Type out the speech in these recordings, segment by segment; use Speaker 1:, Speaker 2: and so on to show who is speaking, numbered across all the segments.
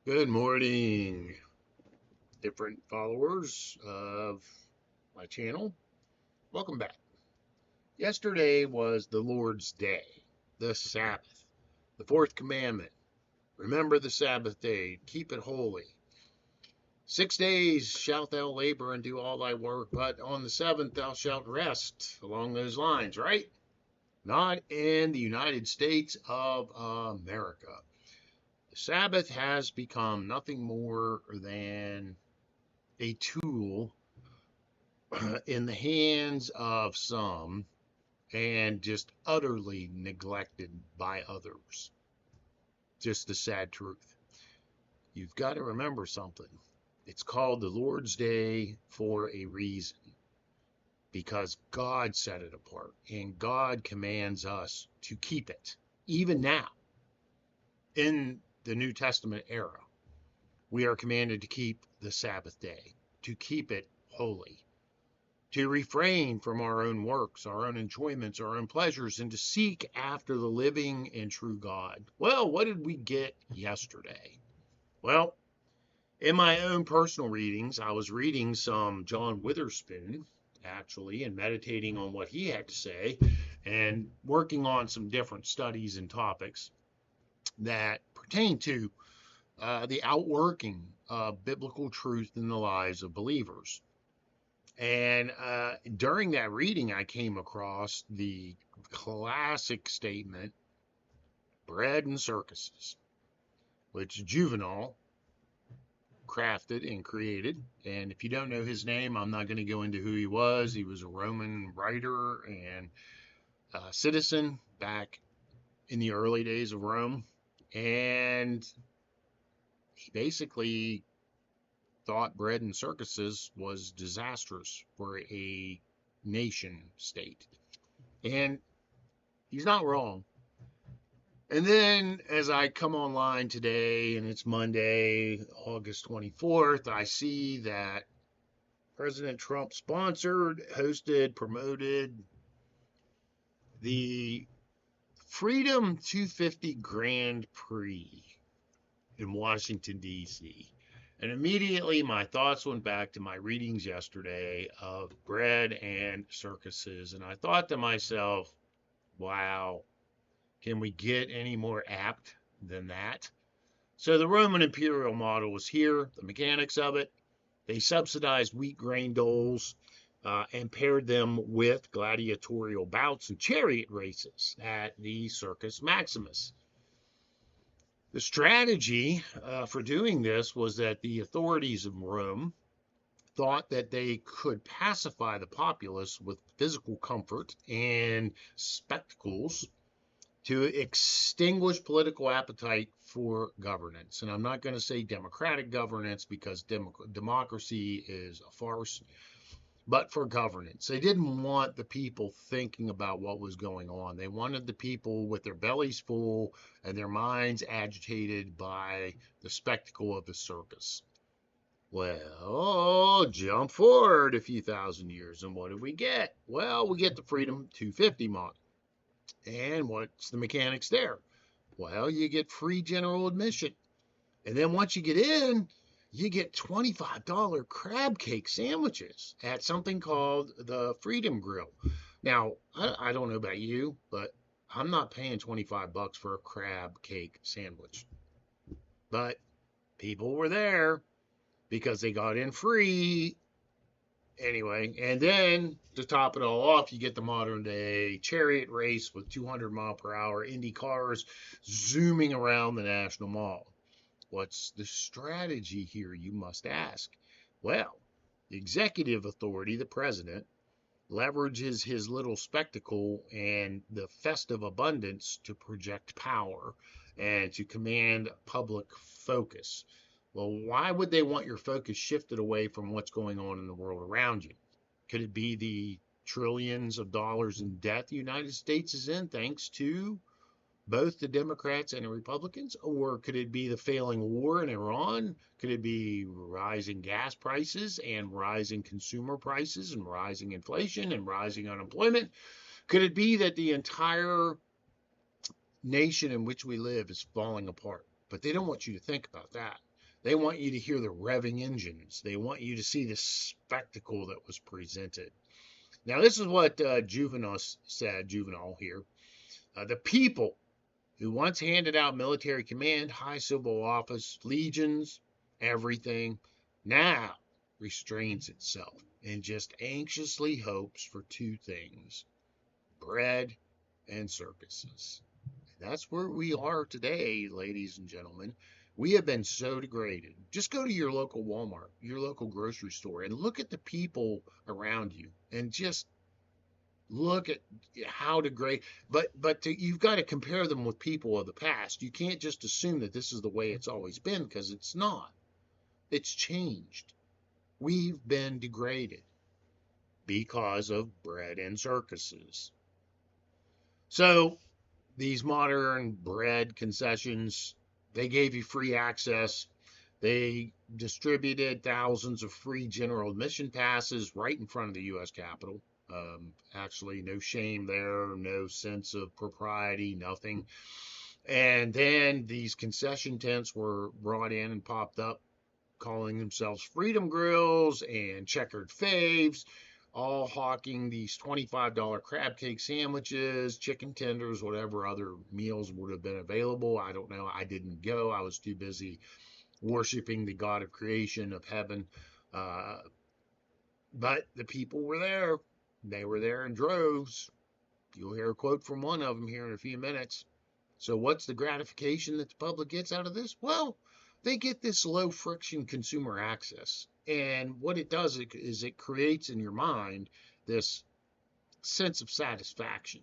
Speaker 1: Good morning, different followers of my channel. Welcome back. Yesterday was the Lord's Day, the Sabbath, the fourth commandment. Remember the Sabbath day, keep it holy. 6 days shalt thou labor and do all thy work, but on the seventh thou shalt rest. Along those lines, right? Not in the United States of America. The Sabbath has become nothing more than a tool in the hands of some and just utterly neglected by others. Just the sad truth. You've got to remember something. It's called the Lord's Day for a reason because God set it apart and God commands us to keep it. Even now, in the New Testament era, we are commanded to keep the Sabbath day, to keep it holy, to refrain from our own works, our own enjoyments, our own pleasures, and to seek after the living and true God. Well, what did we get yesterday? Well, in my own personal readings, I was reading some John Witherspoon, actually, and meditating on what he had to say, and working on some different studies and topics that pertain to the outworking of biblical truth in the lives of believers. And during that reading, I came across the classic statement, Bread and Circuses, which Juvenal crafted and created. And if you don't know his name, I'm not going to go into who he was. He was a Roman writer and citizen back in the early days of Rome. And he basically thought bread and circuses was disastrous for a nation state. And he's not wrong. And then as I come online today and it's Monday, August 24th, I see that President Trump sponsored, hosted, promoted the Freedom 250 Grand Prix in Washington, D.C. And immediately my thoughts went back to my readings yesterday of Bread and Circuses. And I thought to myself, wow, can we get any more apt than that? So the Roman imperial model was here, the mechanics of it. They subsidized wheat grain doles and paired them with gladiatorial bouts and chariot races at the Circus Maximus. The strategy for doing this was that the authorities of Rome thought that they could pacify the populace with physical comfort and spectacles to extinguish political appetite for governance. And I'm not going to say democratic governance because democracy is a farce, but for governance. They didn't want the people thinking about what was going on. They wanted the people with their bellies full and their minds agitated by the spectacle of the circus. Well, jump forward a few thousand years, and what do we get? Well, we get the Freedom 250 model. And what's the mechanics there? Well, you get free general admission. And then once you get in, you get $25 crab cake sandwiches at something called the Freedom Grill. Now, I don't know about you, but I'm not paying 25 bucks for a crab cake sandwich. But people were there because they got in free anyway. And then to top it all off, you get the modern day chariot race with 200-mile-per-hour Indy cars zooming around the National Mall. What's the strategy here, you must ask? Well, the executive authority, the president, leverages his little spectacle and the festive abundance to project power and to command public focus. Well, why would they want your focus shifted away from what's going on in the world around you? Could it be the trillions of dollars in debt the United States is in thanks to both the Democrats and the Republicans? Or could it be the failing war in Iran? Could it be rising gas prices and rising consumer prices and rising inflation and rising unemployment? Could it be that the entire nation in which we live is falling apart? But they don't want you to think about that. They want you to hear the revving engines. They want you to see the spectacle that was presented. Now, this is what Juvenal said, Juvenal here. The people who once handed out military command, high civil office, legions, everything, now restrains itself and just anxiously hopes for two things: bread and circuses. That's where we are today, ladies and gentlemen. We have been so degraded. Just go to your local Walmart, your local grocery store, and look at the people around you, and just look at how degraded. You've got to compare them with people of the past. You can't just assume that this is the way it's always been, because it's not. It's changed. We've been degraded because of bread and circuses. So these modern bread concessions, they gave you free access. They distributed thousands of free general admission passes right in front of the U.S. Capitol. Actually, no shame there, no sense of propriety, nothing. And then these concession tents were brought in and popped up, calling themselves Freedom Grills and Checkered Faves, all hawking these $25 crab cake sandwiches, chicken tenders, whatever other meals would have been available. I don't know. I didn't go. I was too busy worshiping the God of creation, of heaven. Uh, but the people were there. They were there in droves. You'll hear a quote from one of them here in a few minutes. So what's the gratification that the public gets out of this? Well, they get this low friction consumer access. And what it does is it creates in your mind this sense of satisfaction.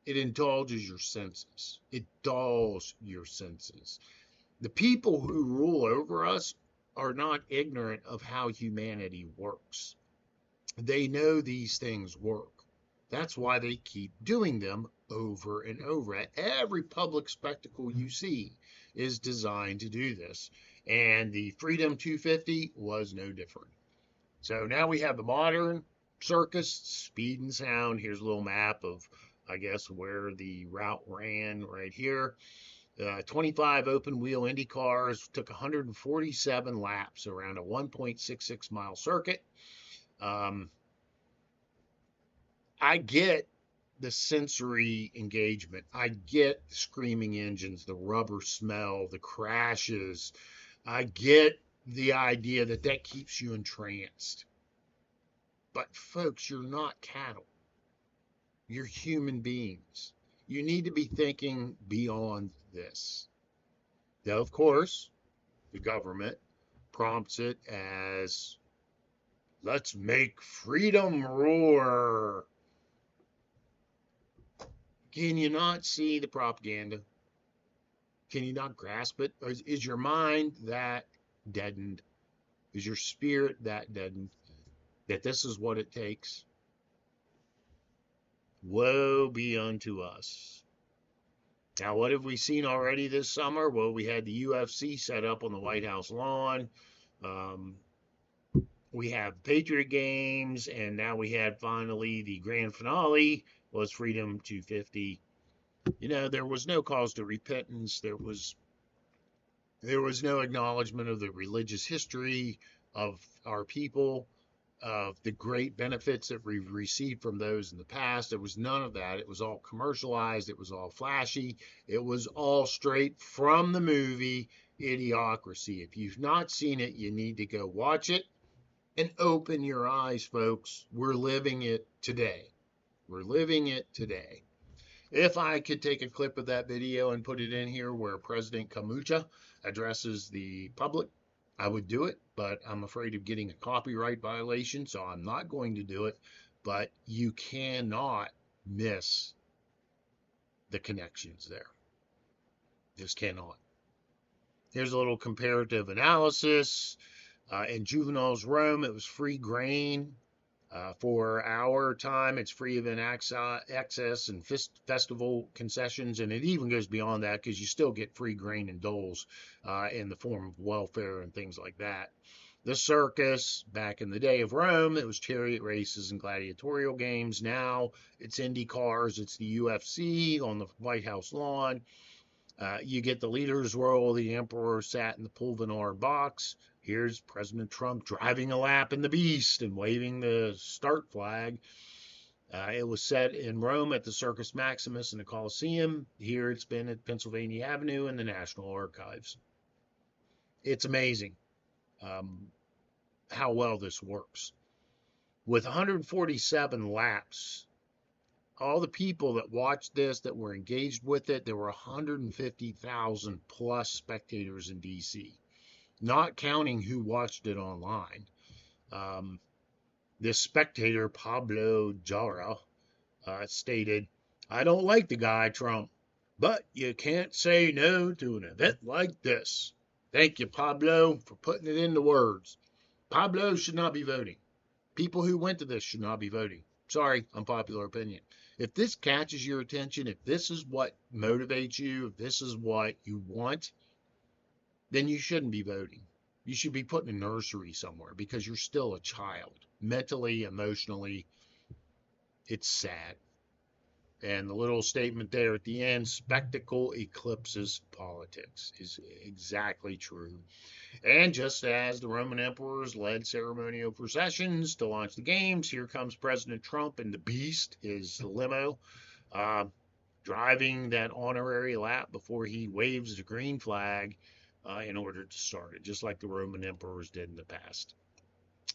Speaker 1: It indulges your senses. It dulls your senses. The people who rule over us are not ignorant of how humanity works. They know these things work. That's why they keep doing them over and over. Every public spectacle you see is designed to do this. And the Freedom 250 was no different. So now we have the modern circus, speed and sound. Here's a little map of, I guess, where the route ran right here. 25 open wheel Indy cars took 147 laps around a 1.66 mile circuit. I get the sensory engagement. I get the screaming engines, the rubber smell, the crashes. I get the idea that that keeps you entranced. But folks, you're not cattle. You're human beings. You need to be thinking beyond this. Now, of course, the government prompts it as, let's make freedom roar. Can you not see the propaganda? Can you not grasp it? Or is your mind that deadened? Is your spirit that deadened? That this is what it takes? Woe be unto us. Now, what have we seen already this summer? Well, we had the UFC set up on the White House lawn. We have Patriot games, and now we had finally the grand finale was Freedom 250. You know, there was no cause to repentance. There was no acknowledgement of the religious history of our people, of the great benefits that we've received from those in the past. There was none of that. It was all commercialized. It was all flashy. It was all straight from the movie Idiocracy. If you've not seen it, you need to go watch it and open your eyes, folks. We're living it today. We're living it today. If I could take a clip of that video and put it in here where President Kamucha addresses the public, I would do it, but I'm afraid of getting a copyright violation, so I'm not going to do it. But you cannot miss the connections there. Just cannot. Here's a little comparative analysis. In Juvenile's Rome, it was free grain. For our time, it's free event access and festival concessions, and it even goes beyond that because you still get free grain and doles in the form of welfare and things like that. The circus, back in the day of Rome, it was chariot races and gladiatorial games. Now it's Indy cars, it's the UFC on the White House lawn. You get the leader's role. The emperor sat in the Pulvinar box. Here's President Trump driving a lap in the Beast and waving the start flag. It was set in Rome at the Circus Maximus in the Colosseum. Here it's been at Pennsylvania Avenue in the National Archives. It's amazing how well this works. With 147 laps, all the people that watched this, that were engaged with it, there were 150,000 plus spectators in DC, not counting who watched it online. This spectator, Pablo Jara, stated, "I don't like the guy, Trump, but you can't say no to an event like this. Thank you, Pablo, for putting it into words. Pablo should not be voting. People who went to this should not be voting. Sorry, unpopular opinion. If this catches your attention, if this is what motivates you, if this is what you want, then you shouldn't be voting. You should be put in a nursery somewhere because you're still a child. Mentally, emotionally, it's sad." And the little statement there at the end, spectacle eclipses politics, is exactly true. And just as the Roman emperors led ceremonial processions to launch the games, here comes President Trump in the Beast, his limo, uh, driving that honorary lap before he waves the green flag in order to start it, just like the Roman emperors did in the past.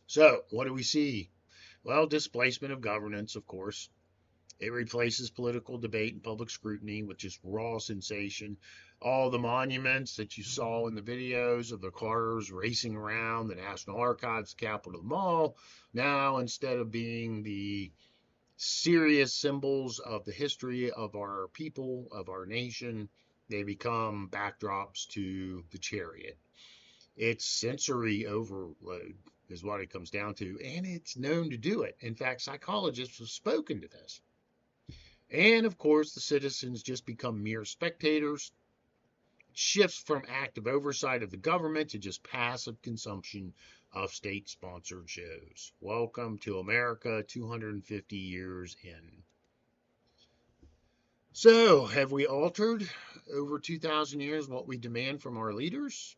Speaker 1: So, what do we see? Well, displacement of governance, of course. It replaces political debate and public scrutiny with just raw sensation. All the monuments that you saw in the videos of the cars racing around the National Archives, the Capitol Mall, now instead of being the serious symbols of the history of our people, of our nation, they become backdrops to the chariot. It's sensory overload, is what it comes down to, and it's known to do it. In fact, psychologists have spoken to this. And of course, the citizens just become mere spectators. Shifts from active oversight of the government to just passive consumption of state sponsored shows. Welcome to America 250 years in. So, have we altered over 2,000 years what we demand from our leaders?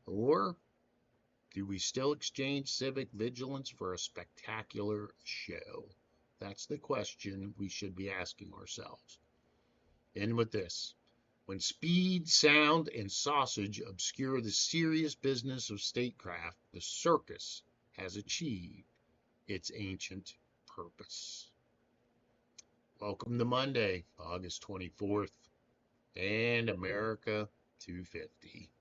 Speaker 1: Or do we still exchange civic vigilance for a spectacular show? That's the question we should be asking ourselves. And with this, when speed, sound, and sausage obscure the serious business of statecraft, the circus has achieved its ancient purpose. Welcome to Monday, August 24th, and America 250.